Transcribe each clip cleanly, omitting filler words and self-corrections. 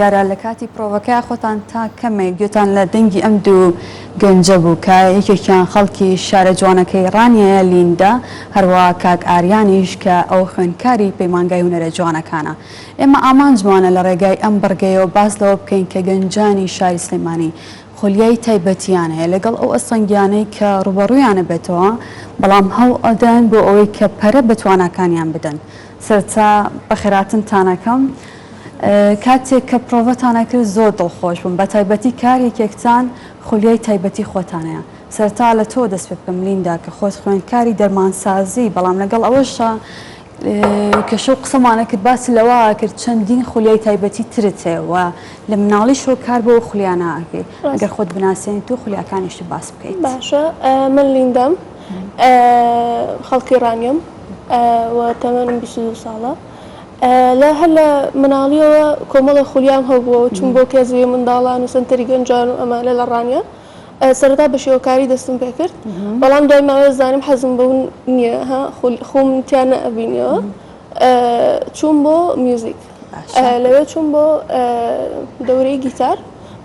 یارە لە کاتی پرۆڤەکەی خۆتان تا کەمێک گوێتان لە دەنگی ئەم دوو گەنجە بوو کە یەکێکیان خەڵکی شارە جوانەکەی ڕانیەیە لیندا، هەروەها کاک ئاریانیش کە ئەو خوێندکاری پەیمانگای هونەرە جوانەکانە. ئێمە ئامانجمانە لە ڕێگای ئەم بەرگەیەوە باس لەوە بکەین کە گەنجانی شاری سلێمانی خۆلیای تایبەتیان هەیە لەگەڵ ئەو ئەسەنگیانەی کە ڕوبەڕوویانە بێتەوە، بەڵام هەوڵ ئەدەن بۆ ئەوەی کە پەرە بە تواناکانیان بدەن. سەرەتا بەخێراتنتانەکەم کاتێک کە پرۆڤەتانە کرد زۆر دڵخۆش بووم، بە تایبەتی کارێکێکتان خۆلیای تایبەتی خۆتانەیە. سەرەتا لە تۆ دەست پێ بکەم لیندا کە خۆت خوێندکاری دەرمانسازی، بەڵام لەگەڵ ئەوەشە کە شەو قسەمانە کرد باسی لەوە کرد چەندین خۆلیای تایبەتی ترت هەیە و لە مناڵی شۆ کار بۆ خولیانە ئاکەی. ئەگەر خۆت بناسێنیت و خولیاکانیشت باس بکەیت. باشە، من لیندەم، خەڵکی ڕانیم و تەمەنم 22 ساڵە. لە هەر لە مناڵیەوە کۆمەڵە خولیام هەبووە چون بۆ کێزوی منداڵان و سنتەری گەنجان و ئەمانە لە ڕانیە. سەرەتا بە شێوەکاری دەستم پێ کرد، بەڵام دوای ماوەیە زانیم حەزم بەون نییە، خۆم تیان نەئەبینیەوە، چوون بۆ میوزیک. لەوێ چوون بۆ دەورەی گیتار،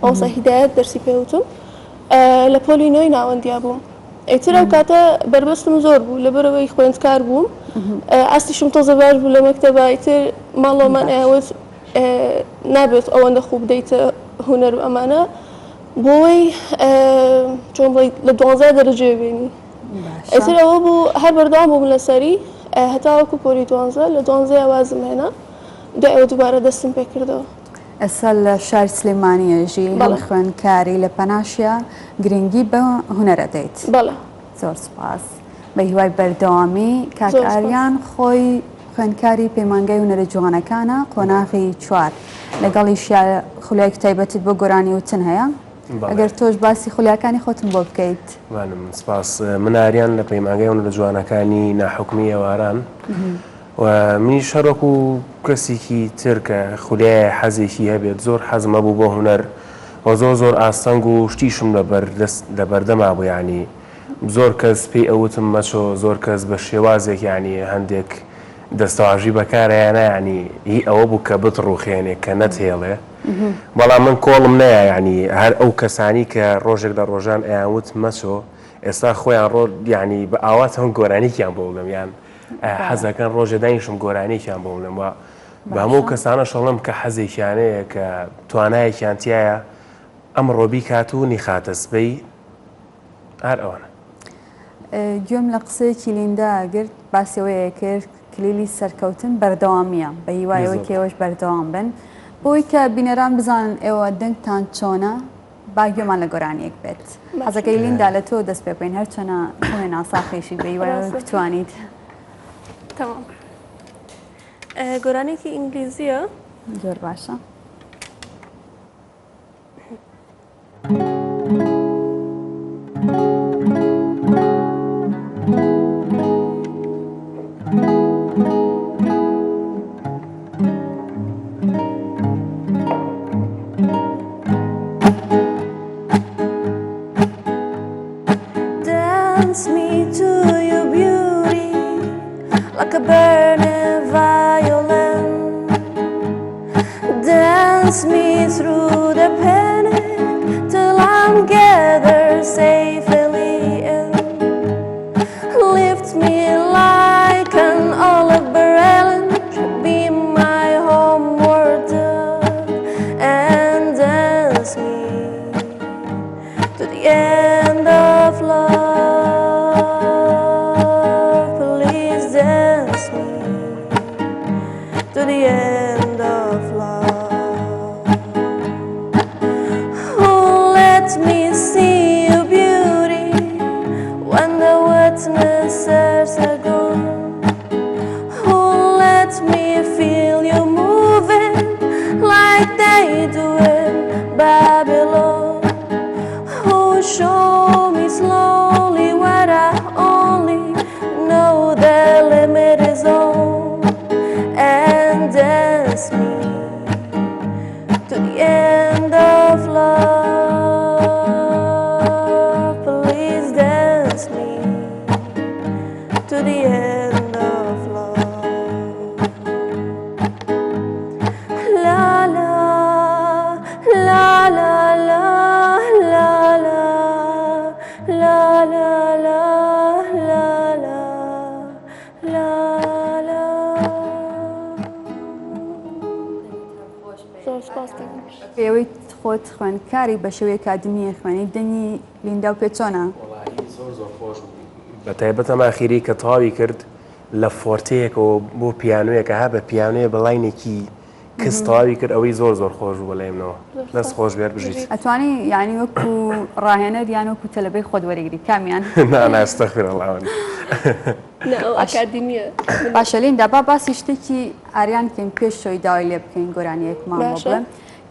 مامۆستا هیدایەت دەرسی پێوتم، لە پۆلی نوێی ناوەندیا بووم. ئیتر ئەو کاتە بربەستم زۆر بوو لەبەرەوەی خوێندکار بووم، ئاستیشم تۆزە باش بوو لە مەکتەبە. ئیتر ماڵۆمان ئەوت نابێت ئەوەندە خوب بدەیتە هونەر و ئەمانە بۆی چۆن لە 12 دەرەجێ بینی. ئیتر ئەوە بوو هەر بەردەوام بووم لەسەری هەتا وەکو پۆلی 12 لە 12 ئەوازم هێنا، دوای ئەوە دووبارە دەستم پێ کردەوە. ئێستا لە شاری سلێمانیەژی هەڵ خوێندکاری لە پەناشیا گرنگی بە هونەرە دەیت. بەڵێ، زۆر سوپاس. بە هیوای بەردەوامی کاک ئاریان خۆی خوێندکاری پەیمانگای هونەرە جوانەکانە قۆناغی 4 لەگەڵی خولیای تایبەتیت بۆ گۆرانی وتن هەیە. ئەگەر تۆش باسی خولیاکانی خۆتم بۆ بکەیت. سپاس. من ئاریان لە پەیمانگای هونەرە جوانەکانی ناحوکمی ئێواران و منیش هەروەکو کەسێکی تر کە خولیای حەزێکی هەبێت زۆر حەزمە بوو بۆ هونەر و زۆر ئاستەنگ و شتیشم لە بەردەما بوو. یعنی زۆر کەس پێی ئەوتم مەچۆ، زۆر کەس بە شێوازێک ینی هەندێک دەستەواژی بەکارەیانە، ینی هی ئەوە بوو کە بتڕوخێنێ کە نەتێڵێ. بەڵام من کۆڵم نەیە، ینی هەر ئەو کەسانی کە ڕۆژێک لە ڕۆژان ئەیانوت مەچۆ ئێستا خۆیان یعنی بە ئاوات هەم گۆرانیکیان بۆ بڵێم، یان حەزەکەن ڕۆژە دانیشم گۆرانیکیان بۆ بڵێم. و بە هەموو کەسانە شەڵم کە حەزێکیانەیە کە توانایەکیان تایە ئەم ڕۆبی کات و نیخاتە سبەی هەر ئەوانە. گوێم لە قسەیەکی لیندا گرت باسیەوەیە کرد کلیلی سەرکەوتن بەردەوامیە، بە هیوایەوەی کێوەش بەردەوام بن بۆی کە بینەران بزانن ئێوە دەنگتان چۆنە، با گوێمان لە گۆرانیەک بێت. حەزەکەی لیندا لە تۆ دەست پێ بکەین هەر چۆنە خوێن ئاساخێشی بە هیوایەوەی بتوانیت. تەمام. گۆرانێکی ئینگلیزیە. زۆر باشە. Dance me to your beauty like a burning violin. Dance me through the panic till I'm gathered safely in. Lift me like an olive branch, be my homeward dove, and dance me to the end of love. Please dance me to the end of love. Oh, let me see your beauty when the witnesses are gone. Oh, let me feel you moving like they do in Babylon. Oh, show me slowly what I only know the limit is on, and dance me to the end of love. Please dance me to the end of love. La la سپاس دەکەم. پێوەی خۆت خوێندکاری بە شێوەیە ئەکادمیە خوێنی دەنگی لیندا و پێ چۆنە؟ زۆر خۆش بە تایبەت ئەم ئاخیری کە تەواوی کرد لە فۆرتەیەکەوە بۆ پیانوەیەکە ها بە پیانوێ بەڵینێکی کەس تەواوی کرد ئەوەی زۆر خۆش بوو بەلایمنەوە دەست خۆش بێت بژیت. ئەتوانی یعنی وەکو ڕاهێنەر یان وەکو تەلەبەی خۆت وەرەگری کامیان؟ ناستەخیرەڵاوانی ئەکادمیە. باشە لیندا با باسی شتێکی ئاریان بکەین پێش شۆی داوای لێ بکەین گۆرانیەکمان بۆ بڵێم.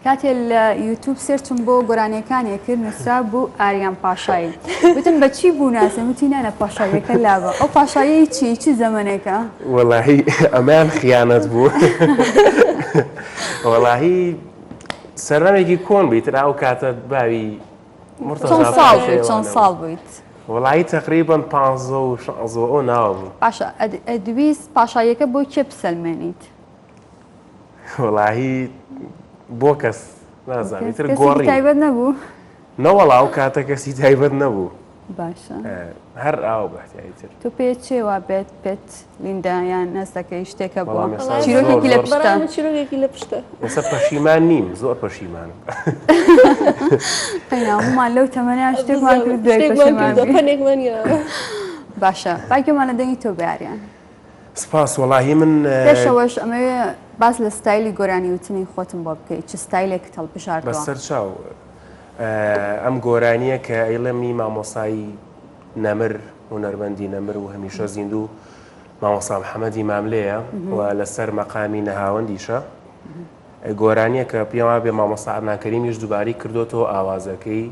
کاتێ لە یوتیوب سێرچم بۆ گۆرانیەکانێک کرد نووسرا بوو ئاریان پاشایی. وتم بە چی بوو ناسم وتی نانە پاشاییەکە لابە. ئەو پاشایی چی زەمانێکە؟ وەڵاهی ئەمان خیانەت بوو. وەڵاهی سەرنامێکی کۆن بیتر ئەو کاتە باوی چەند ساڵ بوویت؟ وەڵاهی تقریباً 15 ئەو ناوە بوو. باشە ئەدویست پاشاییەکە بۆ کێ بسەلمێنیت؟ وەڵاهی بۆ کەس نازانم تر گۆڕی تایبەت نەبوو؟ نەوەڵا ئەو کاتە کەسی تایبەت نەبوو. باشە هەر ئاو بەحتیایی تر. تۆ پێ چێوە بێت پێت لیندا یان نەستەکەی شتێکە بووە وەڵام چیرۆکێکی لە پشتە؟ چیرۆکێکی لە پشتە. ئێستا پەشیمان نیم زۆر پەشیمانم. هەمومان لەو تەمەنیا شتێکمان کرد دوای پەشیمان بی. پەنێکمانە. باشە باگەمانە دەنگی تۆ بیاریان. سپاس وەڵاهی من پێشەوەش ئەمەوێ باس لە ستایلی گۆرانی وتنی خۆتم بۆ بکەیت چ ستایلێک هەڵبژاردووە؟ بەسەر چاو ئەم گۆرانیە کە ئەیڵەمی مامۆسایی نەمر هونەرمەندی نەمر و هەمیشە زیندوو مامۆسا محەممەدی ماملەیە و لەسەر مەقامی نەهاوەندیشە گۆرانیە کە پێما بێ مامۆستا عەدنانکەریمیش دووباری کردوتەوە ئاوازەکەی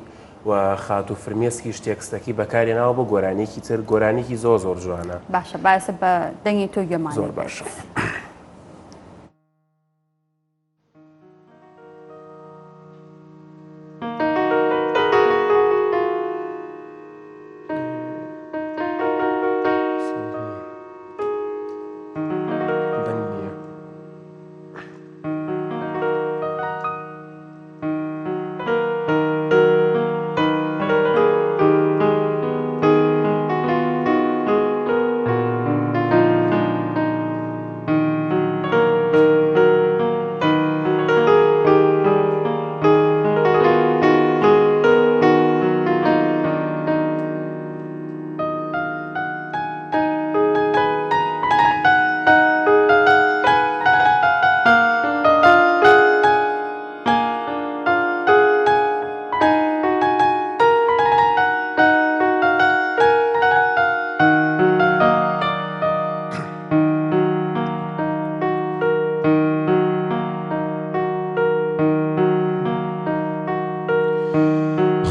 و خاتو فرمێسکی شتێکستەکی بەکارێناوە بۆ گۆرانێکی تر گۆرانێکی زۆر جوانە. باشە باسە بە دەنگی تۆ گەمانە. زۆر باشە.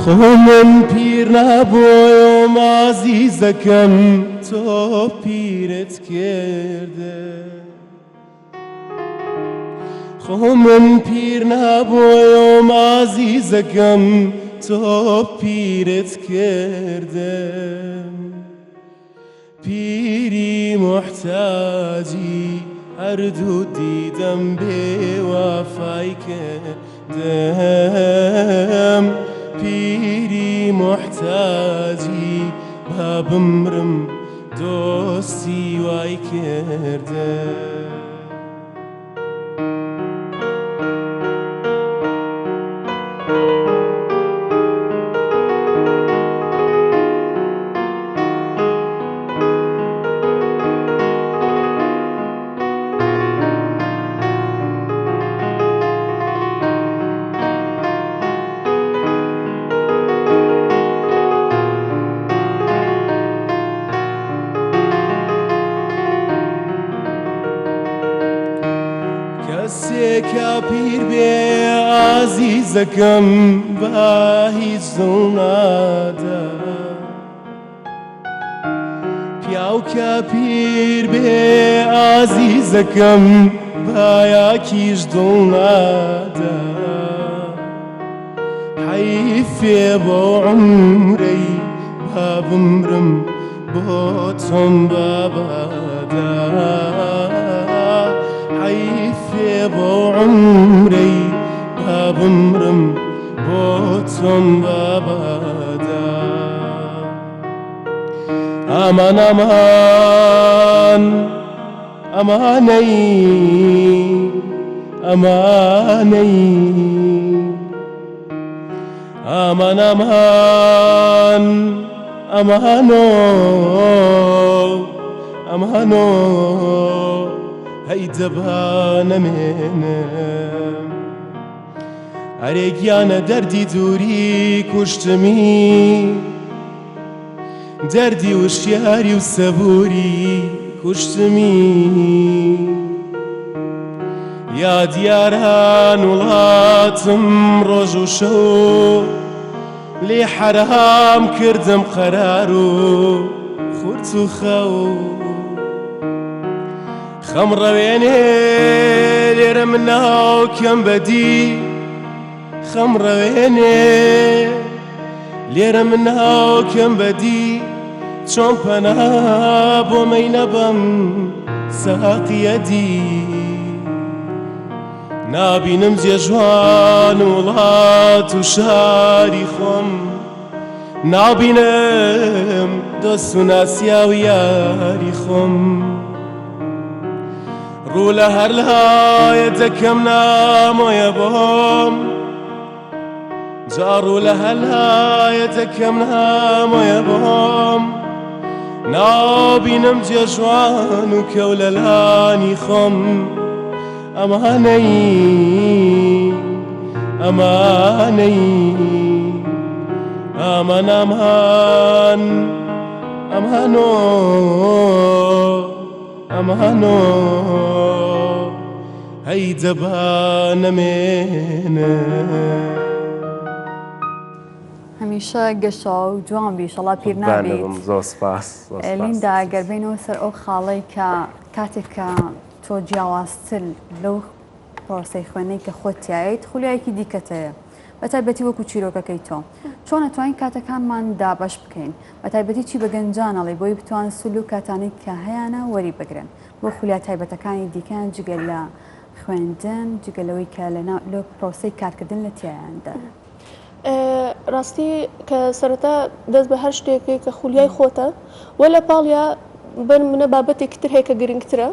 خۆمم پیر نەبووم ئازیزەکەم تۆ پیرت کردە خۆمم پیر نەبووم ئازیزەکەم تۆ پیرت کردە پیری محتاجی هەردوو دیدەم بێوەفای کردم پیری محتاجی با بمرم دۆستی وای کرده کەسێکە پیر بێ ئازیزەکەم با هیچ دڵ نادا پیاوکە پیر بێ ئازیزەکەم با یاکیش دڵ نادا حەیفێ بۆ عومرەی با بمرم بۆ تۆم بابادا حەیفێ بۆ عومرەی با بمرم بۆ تۆم بابادا ئامان ئامان ئەمانەی ئەمانەی ئامان ئەمان ئەمانۆ ئەمانۆ هەی دەبانەمێنم هەرێکیانە دەردی دووری کوشتمی دەردی وشیاری و سەبووری کوشتمی یا دیاران وڵاتم ڕۆژ و شەو لێ حەرام کردم قەرار و خورد و خەو خەمڕەوێنێ لێرە من ناوکەم بەدی خەمڕەوێنێ لێرە من ناوکەم بەدی چۆن پەنا بۆ مەی نەبەم ساقیەدی نابینم جێژوان وڵات و شاری خۆم نابینم دۆست و ناسیا و یاری خۆم ڕوو لە هەر لایە دەکەم نامۆیە بۆم جا ڕوو لە هەر لایە دەکەم نامۆیە بۆم نابینم جێژوان و کەو لە لانی خۆم ئەمانەی ئەمانەی ئامان ئەمان ئەمانۆ ئەمانۆ هەی دەبانەمێنە هەمیشە گەشە و جوان بی شەڵا پیر نابێت. زۆر سپاس لیندا گەربێنەوە سەر ئەو خاڵەی کە کاتێککە تۆ جیاوازتر لەو پرۆسەی خوێنەی کە خۆتیایەت خولیایەکی دیکەتەیە بە تایبەتی وەکو چیرۆکەکەی تۆ چۆن نەتوانین کاتەکانمان دابەش بکەین بە تایبەتی چی بە گەنجانەڵێ بۆی بتوان سولوو کاتانەی کە هەیەە وەری بگرن بۆ خولیا تایبەتەکانی دیکەیان جگەل لە خوێندن جگەلەوەی کە لە پرۆسەی کارکردن لە تایاندا. ڕاستی کە سەرەتا دەست بە هەر شتێکی کە خولیای خۆتە وە لە پاڵیا بن منە بابەتێکی تر هەیە کە گرنگترە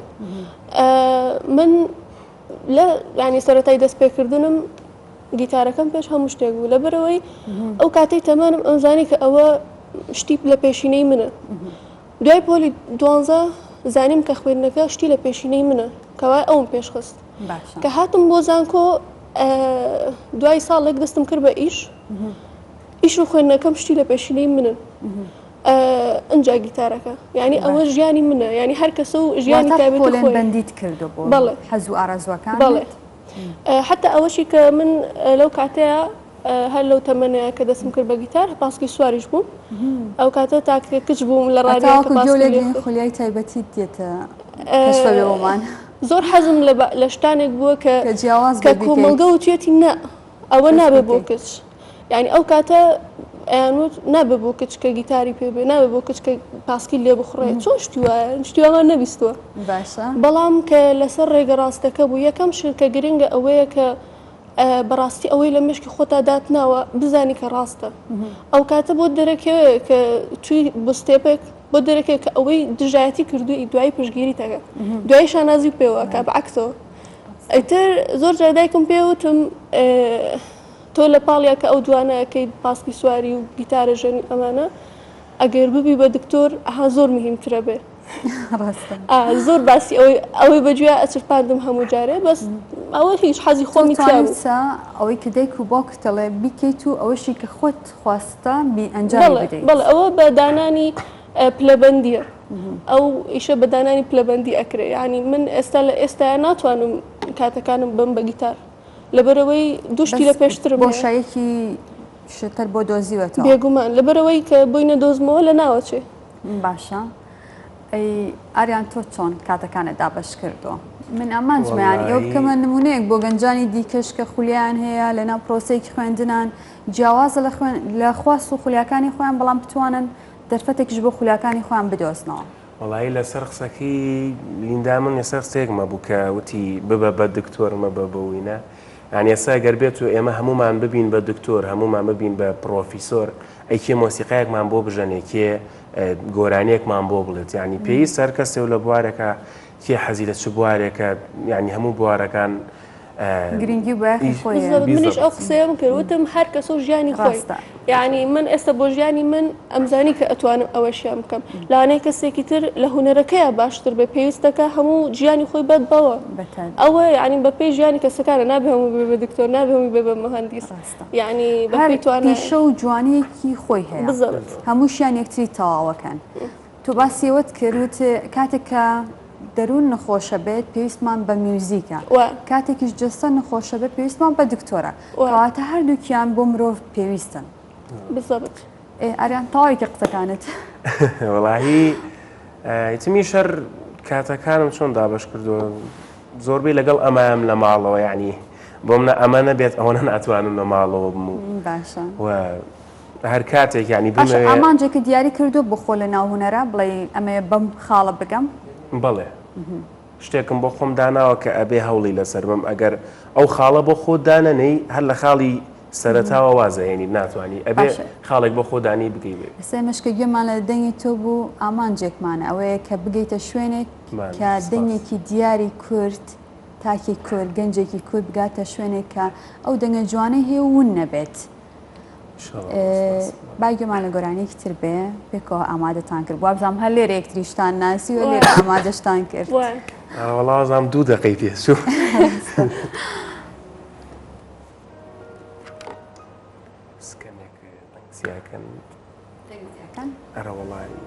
من لە ینی سەرەتای دەست پێکردنم گیتارەکەم پێش هەموو شتێک بوو لەبەرەوەی ئەو کاتەی تەمانم ئەمزانی کە ئەوە شتی لە پێشینەی منە دوای پۆلی 12 زانیم کە خوێندنەکە شتی لە پێشینەی منە کەوای ئەوم پێشخست کە هاتم بۆ زانکۆ دوای ساڵێک دەستم کرد بە ئیش و خوێندنەکەم شتی لە پێشینەی منن ئەنجا گیتارەکە یعنی ئەوە ژیانی منە ینی هەر کەسە و ژیانی تایبەتی خۆی بەندیت کردو بۆ حەز و ئارەزوەکان بەڵێ حتا ئەوەشی کە من لەو کاتەیە هەر لەو تەمەنەیە کە دەستم کرد بە گیتار پاسکی سواریش بووم ئەو کاتە تاکە کچ بووم لە ڕادیۆ خولیای تایبەتی دێتە کەشفەوێوەمان زۆر حەزم لە شتانێک بووە کە کۆمەڵگە و توێتی نە ئەوە نابێ بۆ کچ یعنی ئەو کاتە ئەیانوت نابێ بۆ کچ کە گیتاری پێبێ نابێ بۆ کچ کە پاسکی لێ بخڕێت چۆن شتیوەمان نەبیستووە بەڵام کە لەسەر ڕێگە ڕاستەکە بوو یەکەم شکە گرنگە ئەوەیە کە بەڕاستی ئەوەی لە مشکی خۆتا داتناوە بزانی کە ڕاستە ئەو کاتە بۆ دەرەکەوێ کە توی بستێپێک بۆ دەرەکەوێت کە ئەوەی دژایەتی کردووی دوای پشگیری تەکە دوای شانازی پێوە کە بەعکسەوە ئەیتر زۆر جادایکم پێوتم تۆ لە پاڵیا کە ئەو دوانەکەی پاسکی سواری و گیتارە ژەنی ئەمانە ئەگەر ببی بە دکتۆر ئەها زۆر مهمترە بێ زۆر باسی ئەوەی بەگوێ ئەچرپاندم هەموو جارێ بەس ئەوە هیچ حەزی خۆمی توانیسە ئەوەی کە دایک و باوکتەڵێ بیکەیت و ئەوەشی کە خۆت خواستە ئەنجام بدەیت بەڵێ ئەوە بە دانانی پلەبەندیە ئەو ئیشە بە دانانی پلەبەندی ئەکرێ ینی من ئێستا لە ئێستاە ناتوانم کاتەکانم بم بە گیتار لەبەرەوەی دوشتی لە پێشترم بۆشایەکی شتر بۆ دۆزیوەتەوە بێگومان لەبەرەوەی کە بووینە دۆزمەوە لە ناوەچێ باشە ئاریان تۆ چۆن کاتەکانت دابش کردو من ئەمانجمەیان ئەو بکەمە نمونەیەک بۆ گەنجانی دیکەش کە خولیان هەیە لەناو پرۆسەیەکی خوێندنان جیاوازە لە خواست و خولیاکانی خۆیان بەڵام بتوانن دەرفەتێکیش بۆ خولیاکانی خۆیان بدۆزنەوە وڵایی لەسەر قسەکەی لیندا من لەسەر قسەیەکمە بوو کە وتی ببە بە دکتۆرمە بە بەوینە یعنی ئێستا گەر بێت و ئێمە هەمومان ببین بە دکتۆر هەمومان ببین بە پرۆفیسۆر ئەیکێ مۆسیقایەکمان بۆ بژەنێ کێ گۆرانیەکمان بۆ بڵێت یعنی پێویست هەر کەسێ و لە بوارێکە کێ حەزی لە چ بوارێکە یعنی هەموو بوارەکان گرنگی بەیەخی خۆیە بالضبط منیش بالضبط. ئەو قسەیەم کرد وتم هەر کەس و ژیانی خۆی ڕاستە. یعنی من ئێستا بۆ ژیانی من ئەمزانی کە ئەتوانم ئەوەشیان بکەم لانەی کەسێکی تر لە هوەرەکەیە باشتر بە پێویستەکە هەموو ژیانی خۆی بەت بەوە بەتەن. ئەوە یعنی بە پێی ژیانی کەسەکانە نابێ هەموو بێ بە دکتۆر نابێ هەموو بێ بە مەهەندیس یعنی بە هەر پێی توانە پیشە و جوانەیەکی خۆی هەیە بالضبط. هەمووشیان یەکتری تەواوەکەن تو باسیەوەت کردوت کاتێک کە دەروون نەخۆشە بێت پێویستمان بە میوزیکە کاتێکیش جستە نەخۆشە بێت پێویستمان بە دکتۆرە کەواتە هەردووکیان بۆ مرۆڤ پێویستن بالضبط. ئەریان تاوێکی قسەکانت وەڵاهی ئیتمی شەر کاتەکانم چۆن دابش کردووە زۆربەی لەگەڵ ئەمام لە ماڵەوە یعنی بۆ منە ئەمە نەبێت ئەوەنە ناتوانم لە ماڵەوە بم باشە و هەر کاتێک ینی باش بمەوێ ئامانجێکە دیاری کردو بخۆ لە ناو هوەرە بڵێ ئەمەیە بەم خاڵە بگەم بەڵێ شتێکم بۆ خۆم داناوە کە ئەبێ هەوڵی لەسەر بم ئەگەر ئەو خاڵە بۆ خۆ دانەنەی هەر لە خاڵی سەرەتاوە وازەێنی ناتوانانی ئەبێ باشە. خاڵێک بۆ خۆدانی بگەی بێ سێ مشکە گوێمان لە دەنگی تۆ بوو ئامانجێکمانە ئەوەیە کە بگەیتە شوێنێک مان، کە سپاس. دەنگێکی دیاری کورد تاکی کورد گەنجێکی کورد بگاتە شوێنێک کە ئەو دەنگە جوانەی هەیە ون نەبێت باگوێمان لە گۆرانێکی تر بێ پێکەوە ئامادەتان کرد بوا بزانم هەر لێرە یەکتریشتان ناسی و لێرە ئامادەشتان کرد وەڵازام 2 دقەی پێچوو سکەنێک دەنگسیاکەن ئەرە وەڵی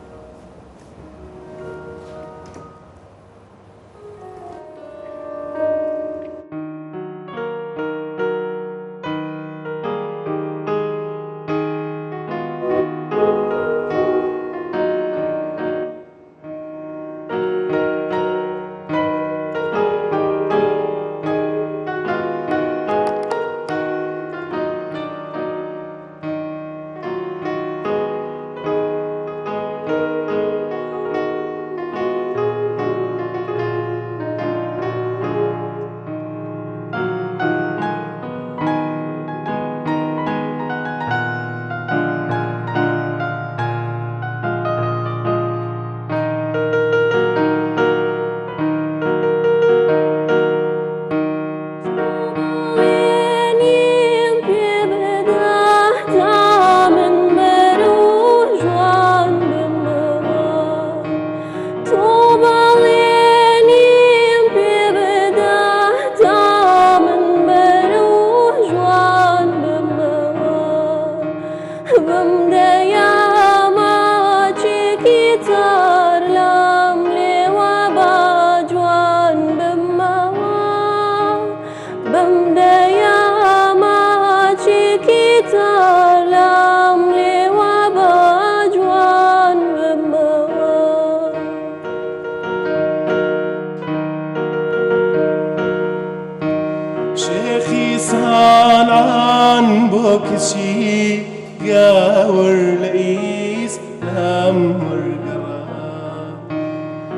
کچی گاور لئیس لام ورگرا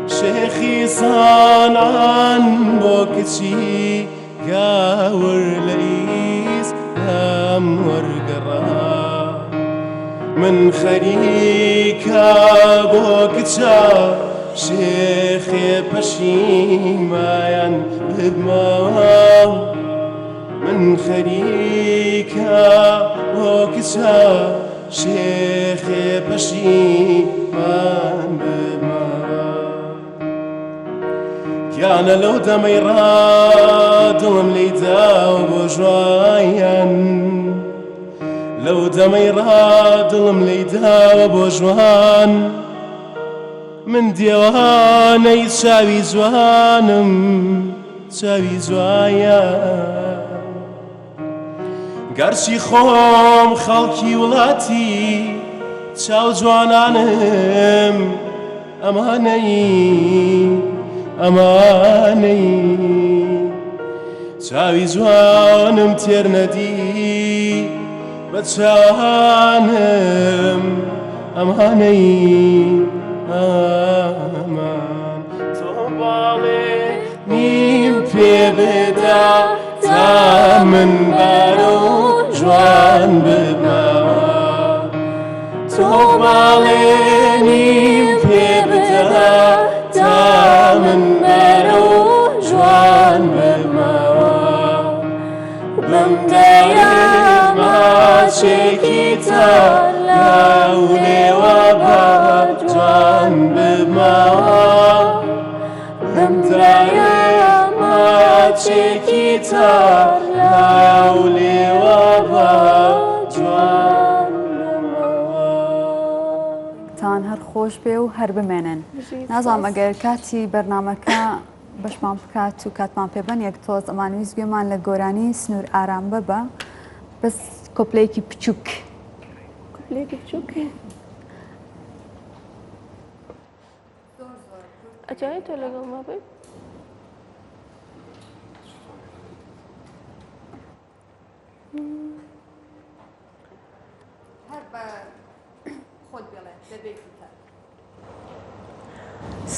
شیخی سانان بو کچی گاور لئیس لام ورگرا من خریکا بو کچا شیخ پشیمایان ببماوام من خريكا وكسا شيخ بشيمان بما كان لو دميرات ومليتا وبجوايا لو دميرات ومليتا وبجوان من ديواني تساوي زوانم تساوي زوايا گەرچی خۆم خەڵکی وڵاتی چاو جوانانم ئەمانەی چاوی جوانم تێر نەدی بە چاوانم ئەمان تۆ باڵێ نیم پێ بدا تا من بەرە جوان ببمەوە تۆ باڵێنیم پێ بدە تا من بەرە جوان ببمەوە ماچێکی تار لەولێوە جوان بماوە دەمدایە ماچێکی تار لەولێوە جوان بماوە. تان هەر خۆش بێ و هەر بمێنن. نازانم ئەگەر کاتی بەرنامەکە بەشمان بکات و کاتمان پێبەن یەک تۆز ئەمانویست گوێمان لە گۆرانی سنوور ئارام ببە بەس کۆپلەیەکی بچووک. کۆپلێکی بچووک ئەجای تۆ لەگەڵ ما بێت؟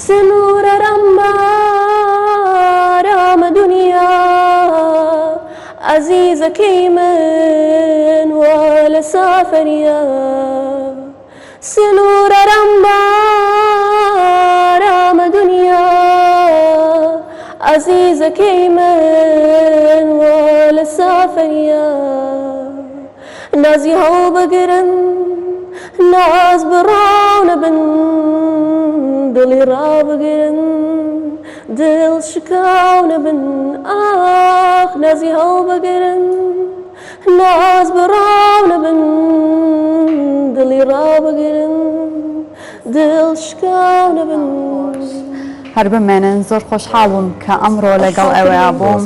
سنوورە ڕەمارامە دنیا عەزیزەکەی من وە لە سافەریە سنوورە ڕەمارامە دنیا عەزیزەکەی من وە لە سافەریە نازی هەڵ بگرن ناز بڕاو نەبن دڵی ڕابگرن دڵ شکاو نەبن ئاخ نازی هەڵ بگرن ناز بڕاو نەبن دڵی ڕابگرن دڵ شکاو نەبن. هەر بمێنن زۆر خۆشحاڵ بووم کە ئەمڕۆ لەگەڵ ئەوەیە بووم.